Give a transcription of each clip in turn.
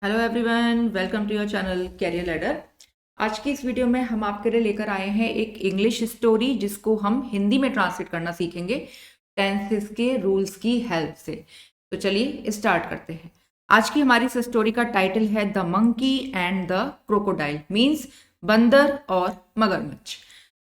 Hello everyone, welcome to your channel career ladder. आज की इस वीडियो में हम आपके लिए लेकर आए हैं एक इंग्लिश स्टोरी जिसको हम हिंदी में ट्रांसलेट करना सीखेंगे टेंसेस के रूल्स की हेल्प से। तो चलिए स्टार्ट करते हैं। आज की हमारी इस स्टोरी का टाइटल है the monkey and the crocodile, means बंदर और मगरमच्छ।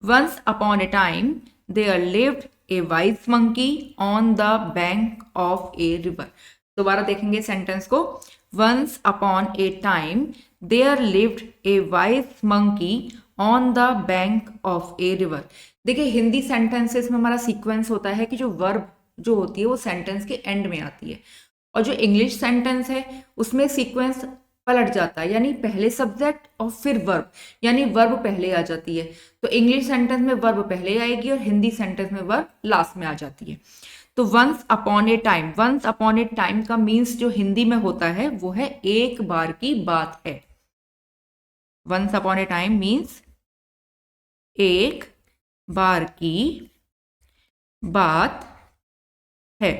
Once upon a time there lived a wise monkey on the bank of a river. दोबारा देखेंगे सेंटेंस को। Once upon a time, there lived a wise monkey on the bank of a river. देखिए, Hindi sentences में हमारा sequence होता है कि जो वर्ब जो होती है वो सेंटेंस के एंड में आती है, और जो इंग्लिश सेंटेंस है उसमें सीक्वेंस पलट जाता है, यानी पहले सब्जेक्ट और फिर वर्ब, यानी वर्ब पहले आ जाती है। तो इंग्लिश सेंटेंस में वर्ब पहले आएगी और हिंदी सेंटेंस में वर्ब लास्ट में आ जाती है। तो once upon a time, once upon a time का मीन्स जो हिंदी में होता है वो है एक बार की बात है। Once upon a time means एक बार की बात है।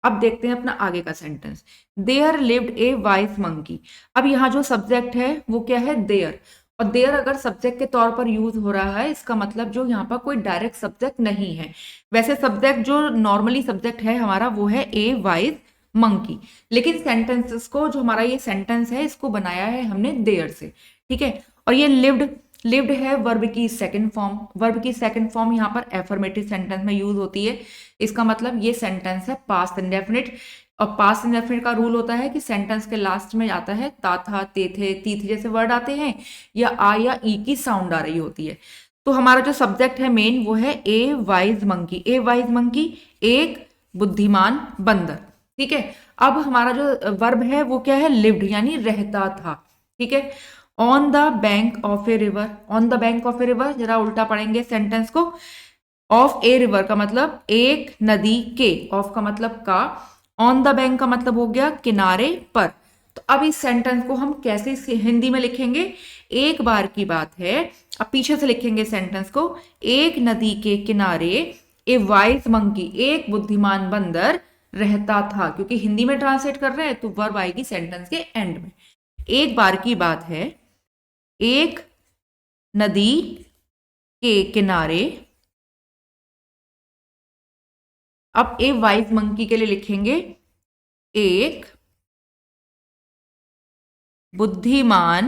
अब देखते हैं अपना आगे का sentence. There lived a wise monkey. अब यहाँ जो सब्जेक्ट है वो क्या है? देयर। और देयर अगर सब्जेक्ट के तौर पर यूज हो रहा है, इसका मतलब जो यहाँ पर कोई डायरेक्ट सब्जेक्ट नहीं है। वैसे सब्जेक्ट जो नॉर्मली सब्जेक्ट है हमारा वो है ए वाइज मंकी, लेकिन सेंटेंसेस को, जो हमारा ये सेंटेंस है इसको बनाया है हमने देयर से, ठीक है। और ये लिव्ड, लिव्ड है वर्ब की सेकंड फॉर्म। वर्ब की सेकंड फॉर्म यहाँ पर एफर्मेटिव सेंटेंस में यूज होती है। इसका मतलब ये सेंटेंस है पास्ट इंडेफिनिट, और पास्ट इंडेफिनिट का रूल होता है कि सेंटेंस के लास्ट में आता है ता था, ते थे, ती थी जैसे वर्ड आते हैं, या आ या ई की साउंड आ रही होती है। तो हमारा जो सब्जेक्ट है मेन वो है ए वाइज मंकी। ए वाइज मंकी, एक बुद्धिमान बंदर, ठीक है। अब हमारा जो वर्ब है वो क्या है? लिव्ड, यानी रहता था, ठीक है। On the bank of a river, on the bank of a river, जरा उल्टा पढ़ेंगे सेंटेंस को। ऑफ ए रिवर का मतलब एक नदी के, ऑफ का मतलब का, ऑन द बैंक का मतलब हो गया किनारे पर। तो अब इस सेंटेंस को हम कैसे हिंदी में लिखेंगे? एक बार की बात है। अब पीछे से लिखेंगे सेंटेंस को। एक नदी के किनारे ए वाइज मंकी, एक बुद्धिमान बंदर रहता था, क्योंकि हिंदी में ट्रांसलेट कर रहे हैं तो वर्ब आएगी सेंटेंस के एंड में। एक बार की बात है, एक नदी के किनारे। अब ए वाइज मंकी के लिए लिखेंगे एक बुद्धिमान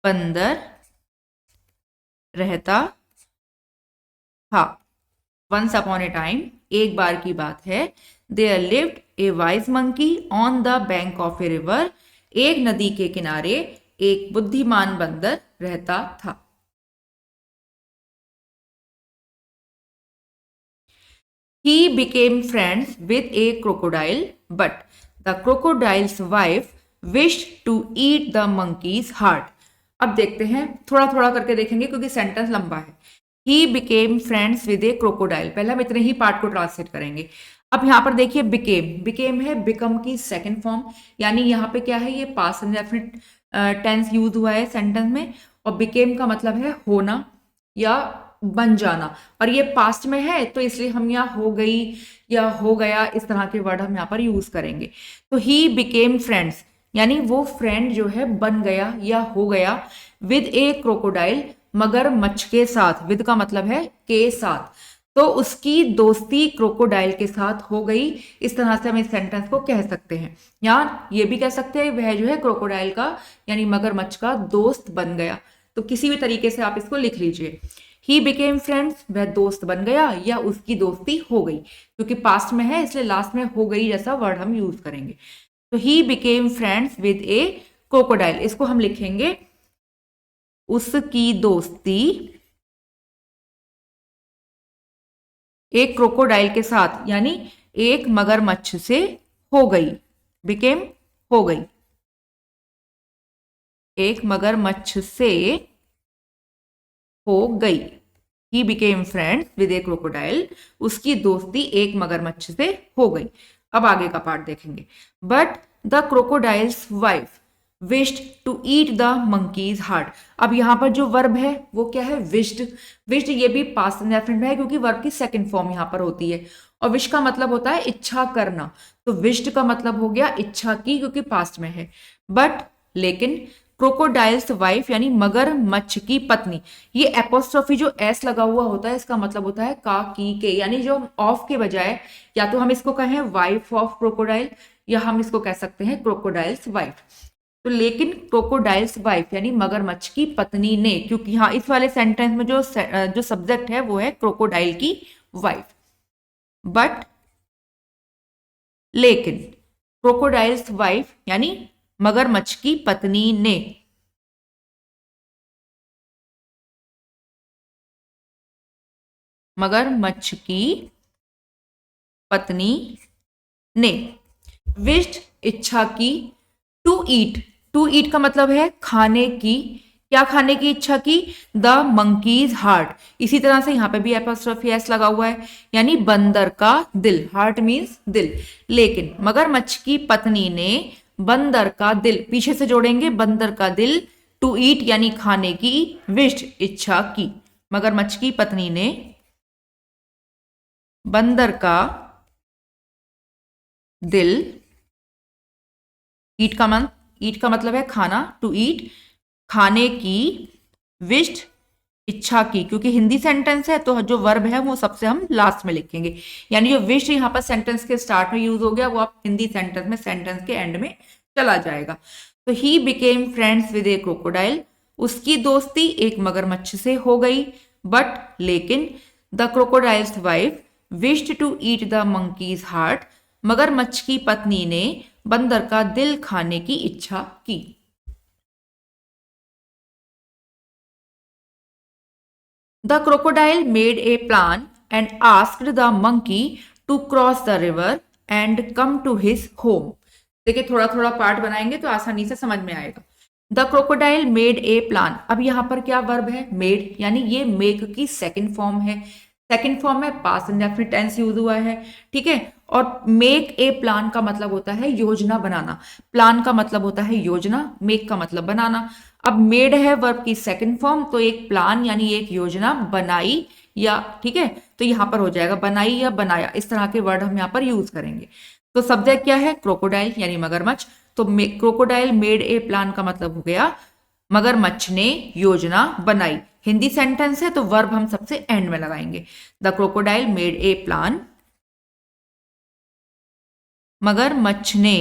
बंदर रहता था। वंस अपॉन ए टाइम, एक बार की बात है, there lived a wise monkey on the bank of a river. एक नदी के किनारे एक बुद्धिमान बंदर रहता था। He became friends with a crocodile, but the crocodile's wife wished to eat the monkey's heart. अब देखते हैं, थोड़ा थोड़ा करके देखेंगे क्योंकि सेंटेंस लंबा है। He became friends with a crocodile, पहले हम इतने ही पार्ट को ट्रांसलेट करेंगे। अब यहाँ पर देखिए became, became है बिकम की सेकंड फॉर्म, यानी यहाँ पे क्या है? ये पास्ट इंडेफिनिट टेंस यूज हुआ है सेंटेंस में, और became का मतलब है होना या बन जाना, और ये पास्ट में है तो इसलिए हम यहाँ हो गई या हो गया इस तरह के वर्ड हम यहाँ पर यूज करेंगे। तो ही बिकेम फ्रेंड्स, यानी वो फ्रेंड जो है बन गया या हो गया, विद ए क्रोकोडाइल, मगरमच्छ के साथ। विद का मतलब है के साथ, तो उसकी दोस्ती क्रोकोडाइल के साथ हो गई। इस तरह से हम इस सेंटेंस को कह सकते हैं, या ये भी कह सकते हैं वह जो है क्रोकोडाइल का यानी मगरमच्छ का दोस्त बन गया। तो किसी भी तरीके से आप इसको लिख लीजिए। ही बिकेम फ्रेंड्स, वह दोस्त बन गया या उसकी दोस्ती हो गई, क्योंकि पास्ट में है इसलिए लास्ट में हो गई जैसा वर्ड हम यूज करेंगे। तो he became friends with a crocodile, इसको हम लिखेंगे उसकी दोस्ती एक क्रोकोडाइल के साथ, यानी एक मगरमच्छ से हो गई। बिकेम हो गई, एक मगरमच्छ से हो गई। ही became friends with a crocodile, उसकी दोस्ती एक मगरमच्छ से हो गई। अब आगे का पार्ट देखेंगे। But the crocodile's wife wished to eat the monkey's heart. अब यहाँ पर जो वर्ब है वो क्या है? विश्ड। विश्ड ये भी पास्ट इंडेफिनिट में है क्योंकि वर्ब की सेकंड फॉर्म यहाँ पर होती है, और विश का मतलब होता है इच्छा करना, तो विश्ड का मतलब हो गया इच्छा की, क्योंकि पास्ट में है। बट लेकिन क्रोकोडाइल्स वाइफ यानी मगरमच्छ की पत्नी, ये एपोस्ट्रोफी जो एस लगा हुआ होता है इसका मतलब होता है का की के, यानी जो ऑफ के बजाय या तो हम इसको कहें वाइफ ऑफ क्रोकोडाइल या हम इसको कह सकते हैं क्रोकोडाइल्स वाइफ। तो लेकिन क्रोकोडाइल्स वाइफ यानी मगरमच्छ की पत्नी ने, क्योंकि हाँ इस वाले सेंटेंस में जो सब्जेक्ट है वो है क्रोकोडाइल की वाइफ। बट लेकिन क्रोकोडाइल्स वाइफ यानी मगरमच्छ की पत्नी ने, मगरमच्छ की पत्नी ने विश्ड इच्छा की टू ईट, टू ईट का मतलब है खाने की, क्या खाने की इच्छा की, द मंकीज हार्ट। इसी तरह से यहां पे भी एपोस्ट्रोफी एस लगा हुआ है, यानी बंदर का दिल, हार्ट मींस दिल। लेकिन मगरमच्छ की पत्नी ने बंदर का दिल, पीछे से जोड़ेंगे बंदर का दिल, टू ईट यानी खाने की, विश्ड इच्छा की। मगरमच्छ की पत्नी ने बंदर का दिल, ईट का मतलब है खाना, टू ईट खाने की, विश्ड इच्छा की, क्योंकि हिंदी सेंटेंस है तो जो वर्ब है वो सबसे हम लास्ट में लिखेंगे, यानी जो विश्ड यहाँ पर सेंटेंस के स्टार्ट में यूज हो गया वो आप हिंदी सेंटेंस में सेंटेंस के एंड में चला जाएगा। तो he became friends with a crocodile, उसकी दोस्ती एक मगरमच्छ से हो गई। बट लेकिन the crocodile's wife wished to eat the monkey's heart, मगरमच्छ की पत्नी ने बंदर का दिल खाने की इच्छा की। The crocodile made a plan and asked the monkey to cross the river and come to his home. देखिए थोड़ा थोड़ा पार्ट बनाएंगे तो आसानी से समझ में आएगा। The crocodile made a plan, अब यहां पर क्या वर्ब है, मेड, यानी ये मेक की सेकंड फॉर्म है, सेकंड फॉर्म में पास्ट इंडेफिनिट टेंस यूज हुआ है, ठीक है। और मेक ए प्लान का मतलब होता है योजना बनाना, प्लान का मतलब होता है योजना, मेक का मतलब बनाना। अब मेड है वर्ब की सेकंड फॉर्म, तो एक प्लान यानी एक योजना बनाई, या ठीक है, तो यहां पर हो जाएगा बनाई या बनाया, इस तरह के वर्ड हम यहाँ पर यूज करेंगे। तो सब्जेक्ट क्या है, क्रोकोडाइल यानी मगरमच्छ, तो क्रोकोडाइल मेड ए प्लान का मतलब हो गया मगरमच्छ ने योजना बनाई। हिंदी सेंटेंस है तो वर्ब हम सबसे एंड में लगाएंगे। The crocodile made a plan, मगरमच्छ ने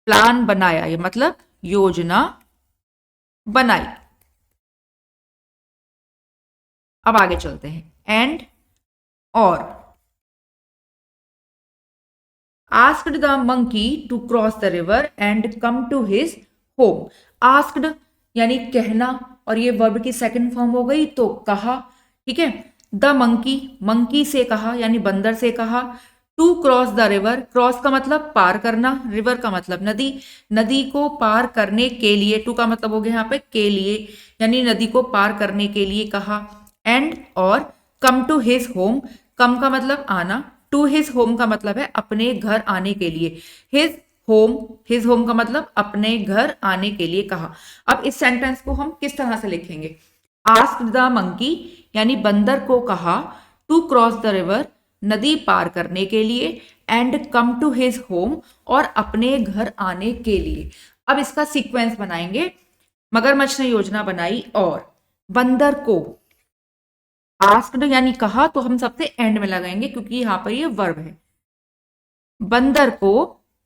प्लान बनाया, ये मतलब योजना बनाई। अब आगे चलते हैं। एंड और asked the monkey to cross the river and come to his home. Asked यानी कहना, और ये वर्ब की सेकंड फॉर्म हो गई तो कहा, ठीक है। द मंकी, मंकी से कहा यानी बंदर से कहा। To cross the river, cross का मतलब पार करना, रिवर का मतलब नदी, नदी को पार करने के लिए, टू का मतलब हो गया यहाँ पे के लिए, यानी नदी को पार करने के लिए कहा। एंड और कम टू हिज होम, कम का मतलब आना, टू हिज होम का मतलब है अपने घर आने के लिए। हिज होम का मतलब अपने घर आने के लिए कहा। अब इस सेंटेंस को हम किस तरह से लिखेंगे, आस्क्ड द मंकी यानी बंदर को कहा, टू क्रॉस द रिवर नदी पार करने के लिए, and come to his home और अपने घर आने के लिए। अब इसका सीक्वेंस बनाएंगे। मगरमच्छ ने योजना बनाई और बंदर को, आस्क्ड यानी कहा तो हम सबसे एंड में लगाएंगे क्योंकि यहां पर ये वर्ब है। बंदर को,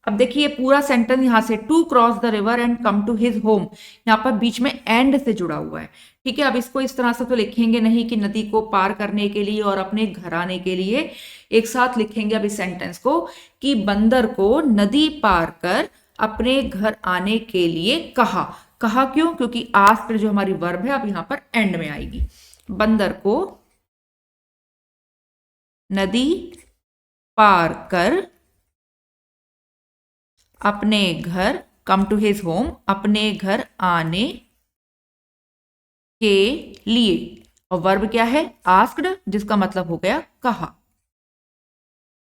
अब देखिए पूरा सेंटेंस यहां से to cross the river and come to his home, यहां पर बीच में एंड से जुड़ा हुआ है, ठीक है। अब इसको इस तरह से तो लिखेंगे नहीं कि नदी को पार करने के लिए और अपने घर आने के लिए, एक साथ लिखेंगे अब इस सेंटेंस को कि बंदर को नदी पार कर अपने घर आने के लिए कहा। कहा क्यों, क्योंकि आस्क्ड जो हमारी वर्ब है अब यहां पर एंड में आएगी। बंदर को नदी पार कर अपने घर, कम टू हिज होम, अपने घर आने के लिए, और वर्ब क्या है आस्क्ड जिसका मतलब हो गया कहा।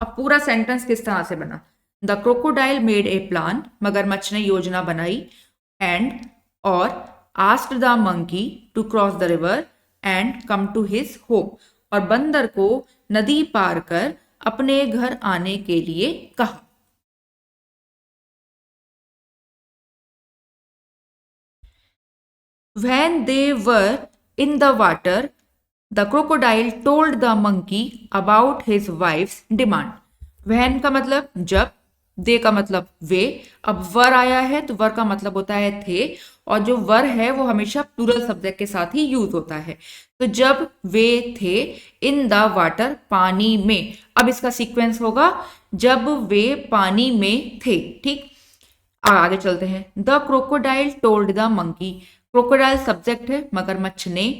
अब पूरा सेंटेंस किस तरह से बना, the crocodile made a plan, मगरमच्छ ने योजना बनाई, एंड और asked the monkey to cross the river and come to his home, और बंदर को नदी पार कर अपने घर आने के लिए कहा। When they were in the water, the crocodile told the monkey about his wife's demand. When का मतलब जब, दे का मतलब वे, अब वर आया है तो वर का मतलब होता है थे, और जो वर है वो हमेशा प्लूरल सब्जेक्ट के साथ ही यूज होता है। तो जब वे थे इन द वाटर, पानी में, अब इसका सीक्वेंस होगा जब वे पानी में थे। ठीक, आगे चलते हैं। The crocodile told the monkey, crocodile subject है, मगरमच्छ ने।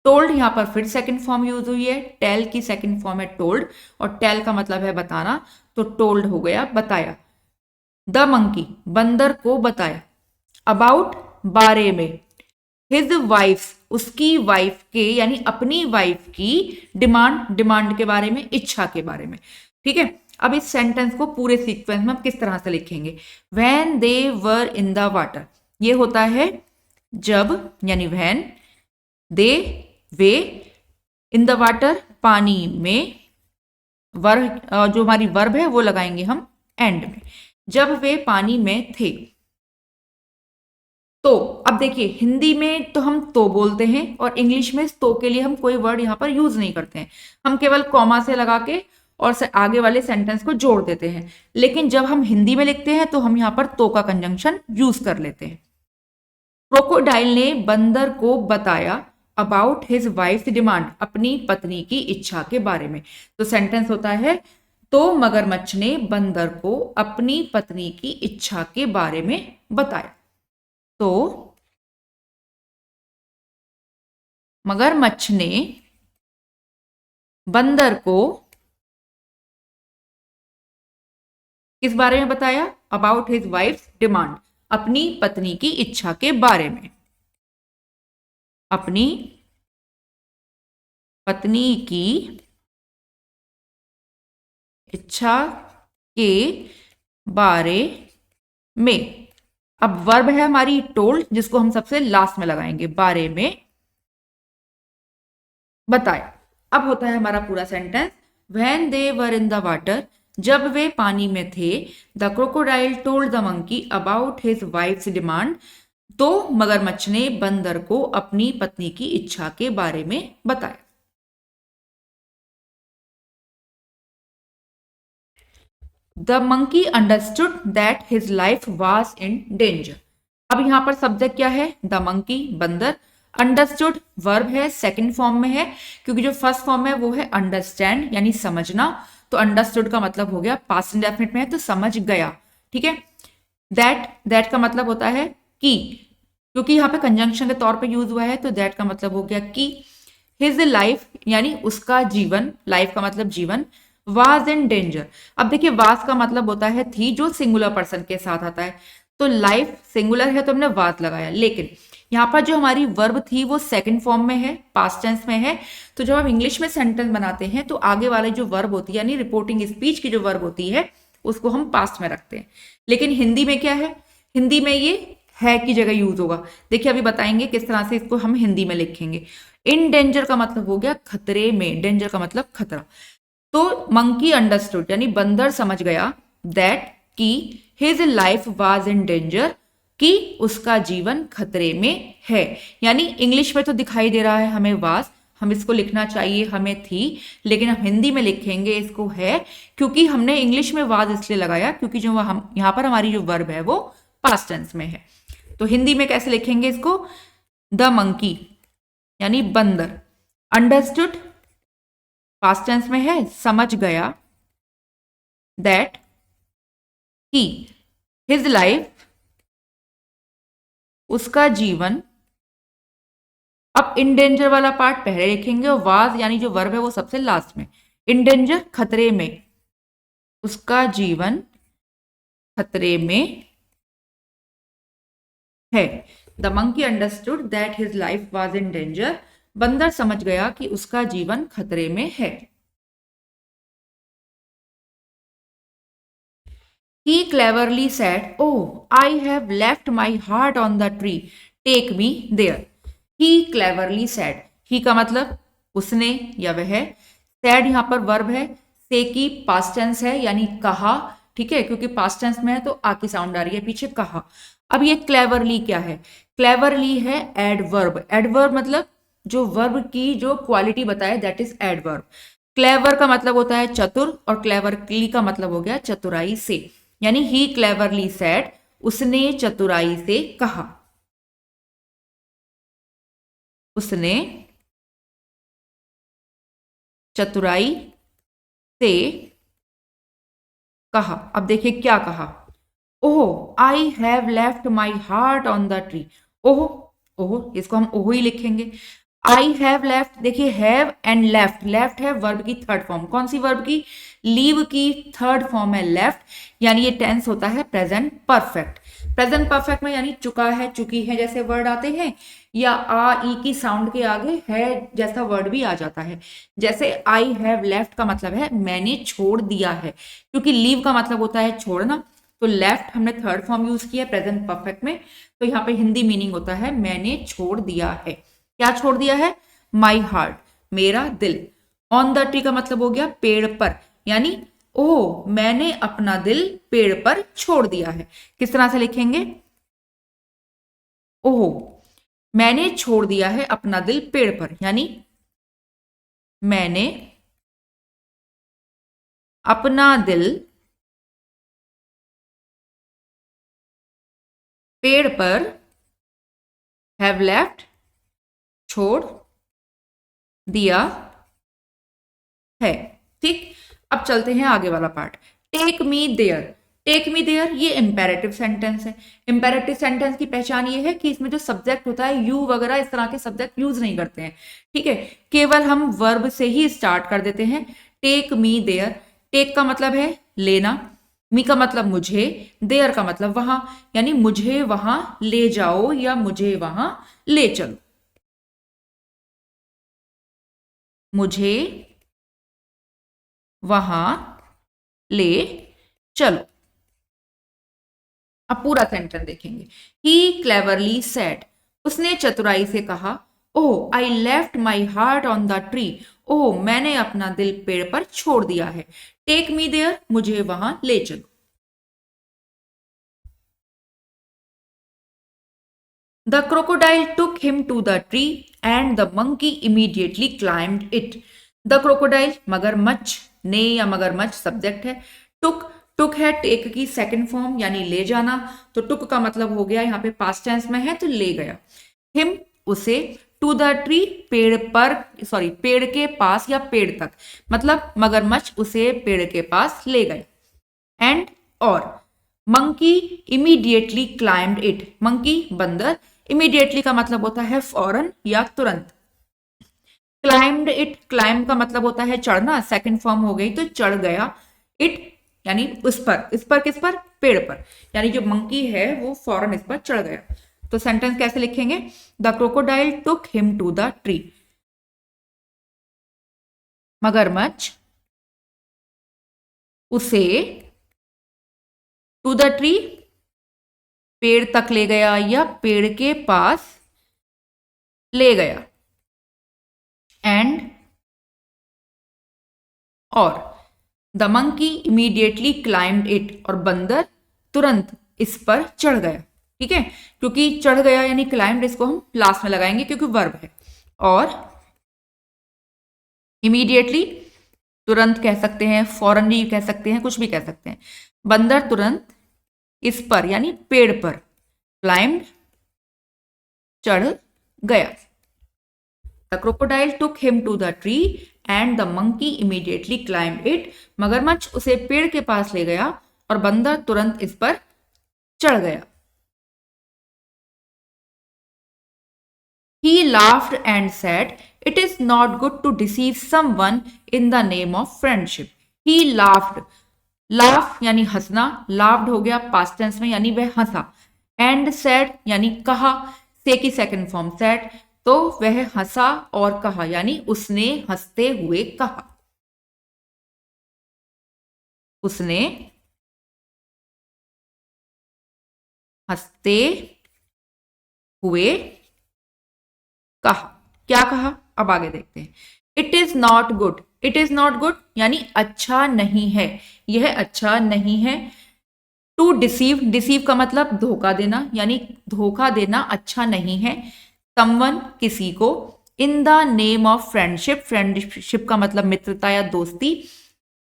टोल्ड यहां पर फिर सेकंड फॉर्म यूज हुई है, टेल की सेकंड फॉर्म है टोल्ड, और टेल का मतलब है बताना, तो टोल्ड हो गया बताया। द मंकी बंदर को बताया, अबाउट बारे में, हिज वाइफ उसकी वाइफ के यानी अपनी वाइफ की, डिमांड डिमांड के बारे में, इच्छा के बारे में। ठीक है, अब इस सेंटेंस को पूरे सीक्वेंस में हम किस तरह से लिखेंगे। When they were in the water, ये होता है जब, यानी when, they way, in the water पानी में, वर जो हमारी वर्ब है वो लगाएंगे हम एंड में, जब वे पानी में थे। तो अब देखिए, हिंदी में तो हम तो बोलते हैं और इंग्लिश में तो के लिए हम कोई वर्ड यहां पर यूज नहीं करते हैं, हम केवल कॉमा से लगा के और से आगे वाले सेंटेंस को जोड़ देते हैं। लेकिन जब हम हिंदी में लिखते हैं तो हम यहां पर तो का कंजंक्शन यूज कर लेते हैं। क्रोकोडाइल ने बंदर को बताया अबाउट हिज वाइफ डिमांड, अपनी पत्नी की इच्छा के बारे में। तो सेंटेंस होता है, तो मगरमच्छ ने बंदर को अपनी पत्नी की इच्छा के बारे में बताया। तो मगरमच्छ ने बंदर को किस बारे में बताया, अबाउट हिज वाइफ डिमांड, अपनी पत्नी की इच्छा के बारे में, अपनी पत्नी की इच्छा के बारे में। अब वर्ब है हमारी टोल्ड, जिसको हम सबसे लास्ट में लगाएंगे, बारे में बताया। अब होता है हमारा पूरा sentence, when they were in the water, जब वे पानी में थे, the crocodile told the monkey about his wives demand, तो मगरमच्छ ने बंदर को अपनी पत्नी की इच्छा के बारे में बताया। The monkey understood that his life was in danger. अब यहां पर सब्जेक्ट क्या है, द मंकी बंदर, अंडरस्टूड वर्ब है, सेकंड फॉर्म में है, क्योंकि जो फर्स्ट फॉर्म है वो है अंडरस्टैंड यानी समझना, तो अंडरस्टूड का मतलब हो गया पास्ट इंडेफिनिट में है तो समझ गया। ठीक है, दैट का मतलब होता है कि, क्योंकि यहाँ पे कंजंक्शन के तौर पे यूज हुआ है तो दैट का मतलब हो गया कि। हिज लाइफ यानी उसका जीवन, लाइफ का मतलब जीवन, वाज इन डेंजर। अब देखिए, वाज का मतलब होता है थी, जो सिंगुलर पर्सन के साथ आता है, तो लाइफ सिंगुलर है तो हमने वाज लगाया। लेकिन यहाँ पर जो हमारी वर्ब थी वो सेकंड फॉर्म में है, पास्ट टेंस में है, तो जब हम इंग्लिश में सेंटेंस बनाते हैं तो आगे वाले जो वर्ब होती है यानी रिपोर्टिंग स्पीच की जो वर्ब होती है उसको हम पास्ट में रखते हैं। लेकिन हिंदी में क्या है, हिंदी में ये है की जगह यूज होगा। देखिए अभी बताएंगे किस तरह से इसको हम हिंदी में लिखेंगे। इन डेंजर का मतलब हो गया खतरे में, डेंजर का मतलब खतरा। तो मंकी अंडरस्टूड यानी बंदर समझ गया, दैट की his life was in danger, कि उसका जीवन खतरे में है। यानी इंग्लिश में तो दिखाई दे रहा है हमें वाज, हम इसको लिखना चाहिए हमें थी, लेकिन हम हिंदी में लिखेंगे इसको है, क्योंकि हमने इंग्लिश में वाज इसलिए लगाया क्योंकि जो हम यहाँ पर हमारी जो वर्ब है वो पास्ट टेंस में है। तो हिंदी में कैसे लिखेंगे इसको, द मंकी यानी बंदर, अंडरस्टूड पास्ट टेंस में है, समझ गया, दैट ही हिज लाइफ उसका जीवन, अब इन डेंजर वाला पार्ट पहले लिखेंगे और वाज यानी जो वर्ब है वो सबसे लास्ट में। इन डेंजर खतरे में, उसका जीवन खतरे में है। The monkey understood that his life was in danger, बंदर समझ गया कि उसका जीवन खतरे में है। He cleverly said, "Oh, I have left my heart on the tree. Take me there." He cleverly said. He का मतलब उसने या वह। सैड यहाँ पर वर्ब है, से की पास्ट टेंस है यानी कहा, ठीक है, क्योंकि पास्ट टेंस में है तो आ की साउंड आ रही है पीछे, कहा। अब ये क्लेवरली क्या है? क्लेवरली है एडवर्ब। एडवर्ब मतलब जो वर्ब की जो क्वालिटी बताए, दैट इज एडवर्ब। क्लेवर का मतलब होता है चतुर, और क्लेवरली का मतलब हो गया चतुराई से, यानी ही क्लेवरली सेड, उसने चतुराई से कहा। उसने चतुराई से कहा। अब देखिए क्या कहा। Oh I have left my heart on the tree. Oh, oh इसको हम ओह ही लिखेंगे। आई हैव लेफ्ट, देखिए हैव एंड लेफ्ट, लेफ्ट है वर्ब की थर्ड फॉर्म, कौन सी वर्ब की? लीव की थर्ड फॉर्म है लेफ्ट, यानी ये टेंस होता है प्रेजेंट परफेक्ट। प्रेजेंट परफेक्ट में यानी चुका है, चुकी है जैसे वर्ड आते हैं, या आ ई की साउंड के आगे है जैसा वर्ड भी आ जाता है। जैसे आई हैव लेफ्ट का मतलब है मैंने छोड़ दिया है, क्योंकि लीव का मतलब होता है छोड़ना, तो लेफ्ट हमने थर्ड फॉर्म यूज किया प्रेजेंट परफेक्ट में, तो यहाँ पे हिंदी मीनिंग होता है मैंने छोड़ दिया है। क्या छोड़ दिया है? माई हार्ट, मेरा दिल। ऑन द ट्री का मतलब हो गया पेड़ पर, यानी ओ मैंने अपना दिल पेड़ पर छोड़ दिया है। किस तरह से लिखेंगे? ओहो मैंने छोड़ दिया है अपना दिल पेड़ पर, यानी मैंने अपना दिल पेड़ पर, हैव लेफ्ट छोड़ दिया है। ठीक, अब चलते हैं आगे वाला part. Take me there. Take me there ये इंपेरेटिव सेंटेंस है। इंपेरेटिव सेंटेंस की पहचान ये है कि इसमें जो सब्जेक्ट होता है यू वगैरह इस तरह के सब्जेक्ट यूज नहीं करते हैं, ठीक है, केवल हम वर्ब से ही स्टार्ट कर देते हैं। टेक मी देयर, टेक का मतलब है लेना, मी का मतलब मुझे, देयर का मतलब वहां, यानी मुझे वहां ले जाओ या मुझे वहां ले चलो। मुझे वहां ले चलो। अब पूरा सेंटेंस देखेंगे। ही क्लेवरली सेड, उसने चतुराई से कहा। Oh I left my heart on the tree, oh मैंने अपना दिल पेड़ पर छोड़ दिया है। टेक मी देयर, मुझे वहां ले चलो। The crocodile took him to the tree and the monkey immediately climbed it. The crocodile मगरमच्छ, ने या मगरमच्छ सब्जेक्ट है, टुक, टुक है टेक की सेकंड फॉर्म यानी ले जाना, तो टुक का मतलब हो गया यहाँ पे पास्ट टेंस में है तो ले गया। हिम उसे, टू द ट्री पेड़ पर, सॉरी पेड़ के पास या पेड़ तक, मतलब मगरमच्छ उसे पेड़ के पास ले गए। एंड और monkey immediately climbed it, monkey बंदर, इमीडिएटली का मतलब होता है फौरन या तुरंत। क्लाइम्ड इट, क्लाइम का मतलब होता है चढ़ना, सेकंड फॉर्म हो गई तो चढ़ गया। इट यानी उस पर, इस पर किस पर? पेड़ पर, यानी जो मंकी है वो फौरन इस पर चढ़ गया। तो सेंटेंस कैसे लिखेंगे? The crocodile took him to the tree, मगरमच्छ उसे टू द ट्री पेड़ तक ले गया या पेड़ के पास ले गया। एंड और the monkey immediately climbed it, और बंदर तुरंत इस पर चढ़ गया। ठीक है, क्योंकि चढ़ गया यानी क्लाइम्ड, इसको हम लास्ट में लगाएंगे क्योंकि वर्ब है। और इमीडिएटली तुरंत कह सकते हैं, फौरन भी कह सकते हैं, कुछ भी कह सकते हैं। बंदर तुरंत इस पर यानी पेड़ पर, क्लाइम्ड चढ़ गया। The crocodile took him to the tree and the monkey immediately climbed it, मगरमच्छ उसे पेड़ के पास ले गया और बंदर तुरंत इस पर चढ़ गया। He laughed and said, "It is not good to deceive someone in the name of friendship." He laughed. Laugh यानी हंसना, laughed हो गया past tense में यानी वह हंसा, and said यानी कहा, say की second form said, तो वह हंसा और कहा यानी उसने हंसते हुए कहा। उसने हंसते हुए कहा। क्या कहा? अब आगे देखते हैं। It is not good, it is not good यानी अच्छा नहीं है, यह अच्छा नहीं है। टू डिसीव, डिसीव का मतलब धोखा देना, यानी धोखा देना अच्छा नहीं है। समवन, किसी को। इन the name of friendship, friendship का मतलब मित्रता या दोस्ती।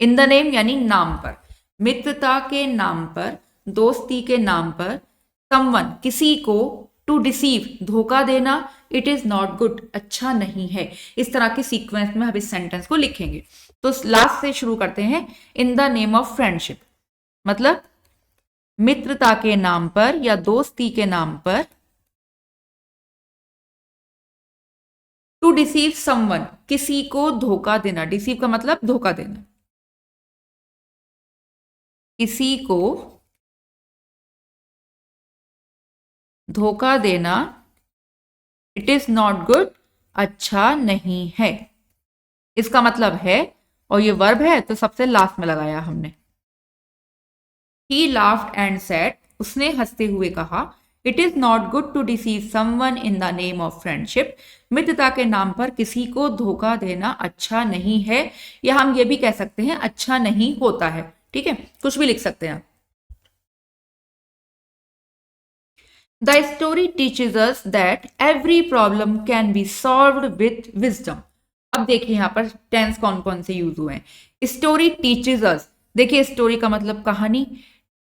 इन द नेम यानी नाम पर, मित्रता के नाम पर, दोस्ती के नाम पर। समवन, किसी को। टू डिसीव, धोखा देना। इट इज नॉट गुड, अच्छा नहीं है। इस तरह के सीक्वेंस में हम इस सेंटेंस को लिखेंगे। तो लास्ट से शुरू करते हैं। इन द नेम ऑफ फ्रेंडशिप मतलब मित्रता के नाम पर या दोस्ती के नाम पर। टू डिसीव समवन, किसी को धोखा देना। डिसीव का मतलब धोखा देना, किसी को धोखा देना। इट इज नॉट गुड, अच्छा नहीं है। इसका मतलब है, और ये वर्ब है तो सबसे लास्ट में लगाया हमने। He laughed and said, उसने हंसते हुए कहा, it is not good to deceive someone in the name of friendship, मित्रता के नाम पर किसी को धोखा देना अच्छा नहीं है। या हम ये भी कह सकते हैं अच्छा नहीं होता है, ठीक है, कुछ भी लिख सकते हैं। The story teaches us that every problem can be solved with wisdom. अब देखिए यहां पर टेंस कौन कौन से यूज हुए हैं। स्टोरी टीचेज अस, देखिए स्टोरी का मतलब कहानी,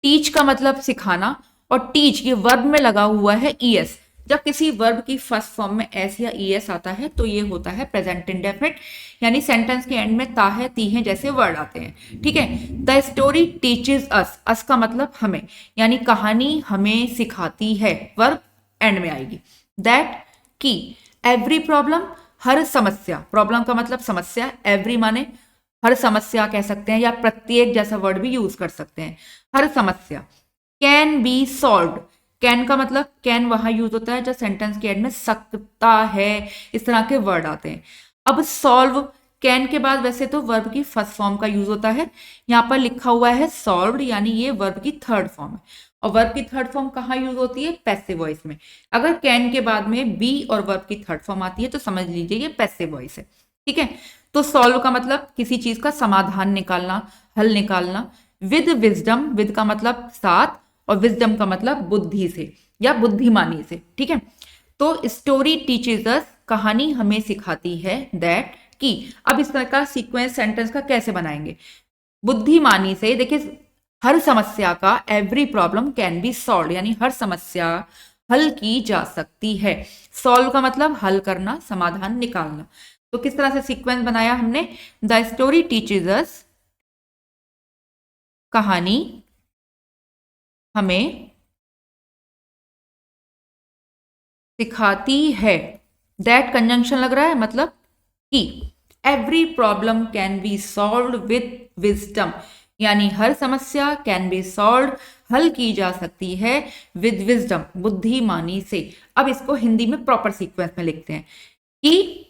टीच का मतलब सिखाना, और टीच ये वर्ब में लगा हुआ है ईएस। जब किसी वर्ब की फर्स्ट फॉर्म में एस या ईएस आता है तो ये होता है प्रेजेंट इंडेफिनिट, यानी सेंटेंस के एंड में ता है, ती है जैसे वर्ड आते हैं, ठीक है। द स्टोरी टीचेज अस, अस का मतलब हमें, यानी कहानी हमें सिखाती है, वर्ब एंड में आएगी। दैट, की। एवरी प्रॉब्लम, हर समस्या, प्रॉब्लम का मतलब समस्या, एवरी माने हर समस्या कह सकते हैं, या प्रत्येक जैसा वर्ड भी यूज कर सकते हैं, हर समस्या। कैन बी सॉल्व, कैन का मतलब कैन वहां यूज होता है जब सेंटेंस के एंड में सकता है, इस तरह के वर्ड आते हैं। अब सॉल्व, कैन के बाद वैसे तो वर्ब की फर्स्ट फॉर्म का यूज होता है, यहां पर लिखा हुआ है सॉल्व्ड, यानी ये वर्ब की थर्ड फॉर्म है। और वर्ब की थर्ड फॉर्म कहाँ यूज होती है? पैसिव वॉइस में। अगर कैन के बाद में बी और वर्ब की थर्ड फॉर्म आती है तो समझ लीजिए ये पैसिव वॉइस है, ठीक है। तो सॉल्व का मतलब किसी चीज का समाधान निकालना, हल निकालना। विद विजडम, विद का मतलब साथ, और विजडम का मतलब बुद्धि से या बुद्धिमानी से, ठीक है। तो स्टोरी टीचेज अस, कहानी हमें सिखाती है, दैट, की। अब इस तरह का सीक्वेंस सेंटेंस का कैसे बनाएंगे? बुद्धिमानी से, देखिए हर समस्या का, every problem can be solve, यानी हर समस्या हल की जा सकती है। सॉल्व का मतलब हल करना, समाधान निकालना। तो किस तरह से सीक्वेंस बनाया हमने? द स्टोरी टीचेज अस, कहानी हमें सिखाती है, दैट कंजंक्शन लग रहा है मतलब कि। Every problem can be solve with wisdom, यानी हर समस्या कैन बी सॉल्व, हल की जा सकती है, विद विजडम, बुद्धिमानी से। अब इसको हिंदी में प्रॉपर सीक्वेंस में लिखते हैं कि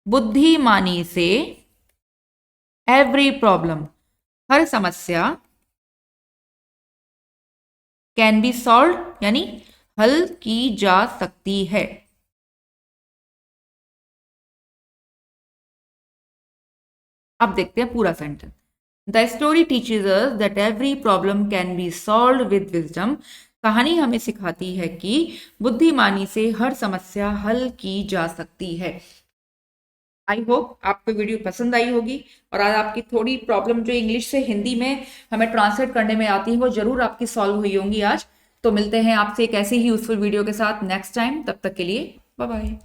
बुद्धिमानी से एवरी प्रॉब्लम, हर समस्या, कैन बी सॉल्व यानी हल की जा सकती है। अब देखते हैं पूरा sentence. The story teaches us that every problem can be solve with wisdom, कहानी हमें सिखाती है कि बुद्धिमानी से हर समस्या हल की जा सकती है। आई होप आपको वीडियो पसंद आई होगी, और आज आपकी थोड़ी प्रॉब्लम जो इंग्लिश से हिंदी में हमें ट्रांसलेट करने में आती है वो जरूर आपकी सॉल्व हुई होंगी आज। तो मिलते हैं आपसे एक ऐसी ही यूजफुल वीडियो के साथ नेक्स्ट टाइम, तब तक के लिए बाय बाय।